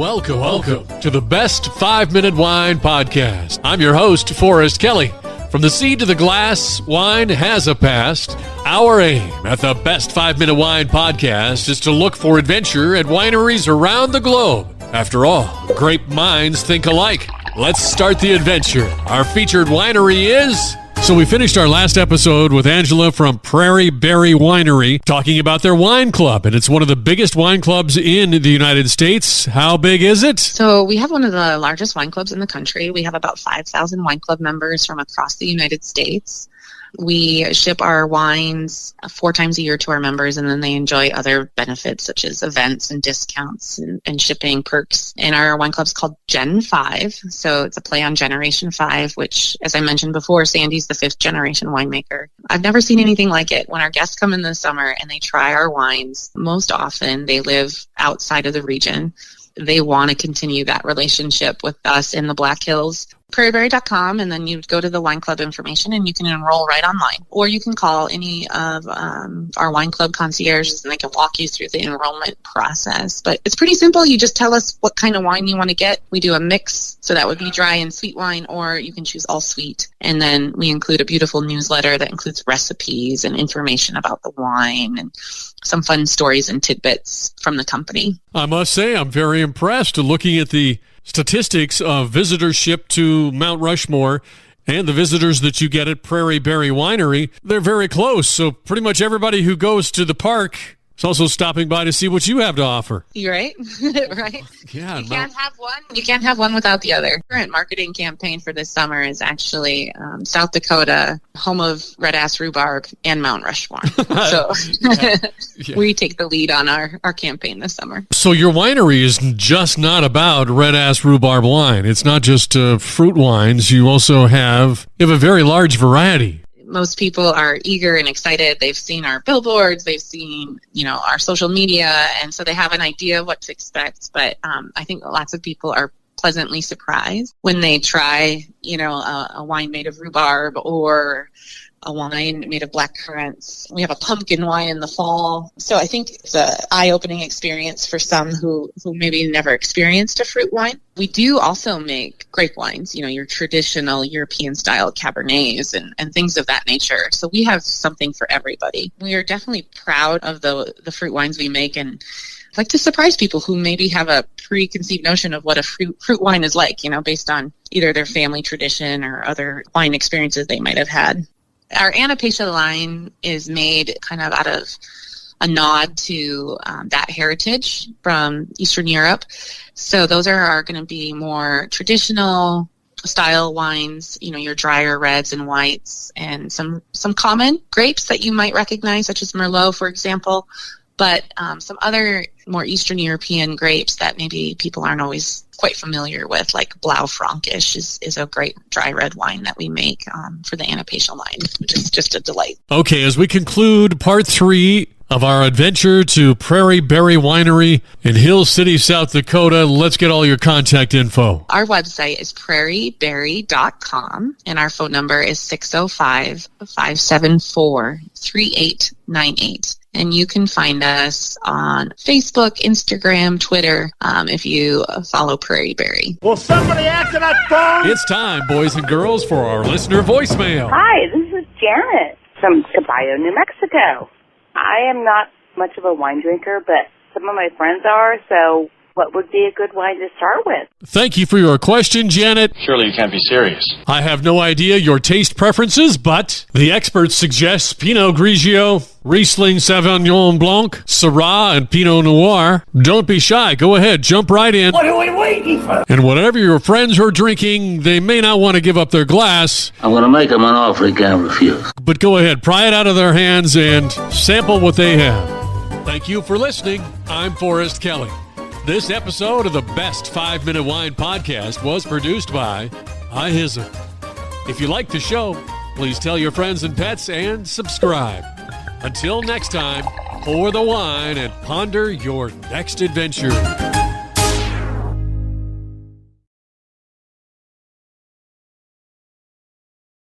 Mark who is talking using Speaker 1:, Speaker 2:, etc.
Speaker 1: Welcome to the Best 5-Minute Wine Podcast. I'm your host, Forrest Kelly. From the seed to the glass, wine has a past. Our aim at the Best 5-Minute Wine Podcast is to look for adventure at wineries around the globe. After all, grape minds think alike. Let's start the adventure. Our featured winery is... So we finished our last episode with Angela from Prairie Berry Winery talking about their wine club, and it's one of the biggest wine clubs in the United States. How big is it?
Speaker 2: So we have one of the largest wine clubs in the country. We have about 5,000 wine club members from across the United States. We ship our wines 4 times a year to our members, and then they enjoy other benefits such as events and discounts and shipping perks. And our wine club's called Gen 5, so it's a play on Generation 5, which, as I mentioned before, Sandy's the 5th generation winemaker. I've never seen anything like it. When our guests come in the summer and they try our wines, most often they live outside of the region. They want to continue that relationship with us in the Black Hills. PrairieBerry.com, and then you go to the wine club information and you can enroll right online. Or you can call any of our wine club concierges and they can walk you through the enrollment process. But it's pretty simple. You just tell us what kind of wine you want to get. We do a mix, so that would be dry and sweet wine, or you can choose all sweet. And then we include a beautiful newsletter that includes recipes and information about the wine and some fun stories and tidbits from the company.
Speaker 1: I must say, I'm very impressed looking at the statistics of visitorship to Mount Rushmore and the visitors that you get at Prairie Berry Winery. They're very close, so pretty much everybody who goes to the park is also stopping by to see what you have to offer.
Speaker 2: You're right. Right.
Speaker 1: Yeah,
Speaker 2: you can't have one. You can't have one without the other. Current marketing campaign for this summer is actually South Dakota, home of red ass rhubarb and Mount Rushmore. So
Speaker 1: Yeah.
Speaker 2: we take the lead on our campaign this summer.
Speaker 1: So your winery is just not about red ass rhubarb wine. It's not just fruit wines. You also have a very large variety.
Speaker 2: Most people are eager and excited. They've seen our billboards, they've seen, our social media, and so they have an idea of what to expect. But I think lots of people are pleasantly surprised when they try, a wine made of rhubarb or a wine made of black currants. We have a pumpkin wine in the fall. So I think it's an eye-opening experience for some who maybe never experienced a fruit wine. We do also make grape wines, your traditional European-style Cabernets and things of that nature. So we have something for everybody. We are definitely proud of the fruit wines we make, and like to surprise people who maybe have a preconceived notion of what a fruit wine is like, based on either their family tradition or other wine experiences they might have had. Our Anapacia line is made kind of out of a nod to that heritage from Eastern Europe. So those are going to be more traditional style wines, your drier reds and whites, and some common grapes that you might recognize, such as Merlot, for example. But some other more Eastern European grapes that maybe people aren't always quite familiar with, like Blaufränkisch is a great dry red wine that we make for the Anapacia line, which is just a delight.
Speaker 1: Okay, as we conclude part 3 of our adventure to Prairie Berry Winery in Hill City, South Dakota, let's get all your contact info.
Speaker 2: Our website is prairieberry.com, and our phone number is 605-574-3898. And you can find us on Facebook, Instagram, Twitter, if you follow Prairie Berry.
Speaker 3: Will somebody answer that phone?
Speaker 1: It's time, boys and girls, for our listener voicemail.
Speaker 4: Hi, this is Janet from Caballo, New Mexico. I am not much of a wine drinker, but some of my friends are, so what would be a good wine to start with?
Speaker 1: Thank you for your question, Janet.
Speaker 5: Surely you can't be serious.
Speaker 1: I have no idea your taste preferences, but the experts suggest Pinot Grigio, Riesling Sauvignon Blanc, Syrah, and Pinot Noir. Don't be shy. Go ahead. Jump right in.
Speaker 3: What are we waiting for?
Speaker 1: And whatever your friends are drinking, they may not want to give up their glass.
Speaker 6: I'm going to make them an offer he can't refuse.
Speaker 1: But go ahead. Pry it out of their hands and sample what they have. Thank you for listening. I'm Forrest Kelly. This episode of the Best 5-Minute Wine Podcast was produced by iHizzle. If you like the show, please tell your friends and pets and subscribe. Until next time, pour the wine and ponder your next adventure.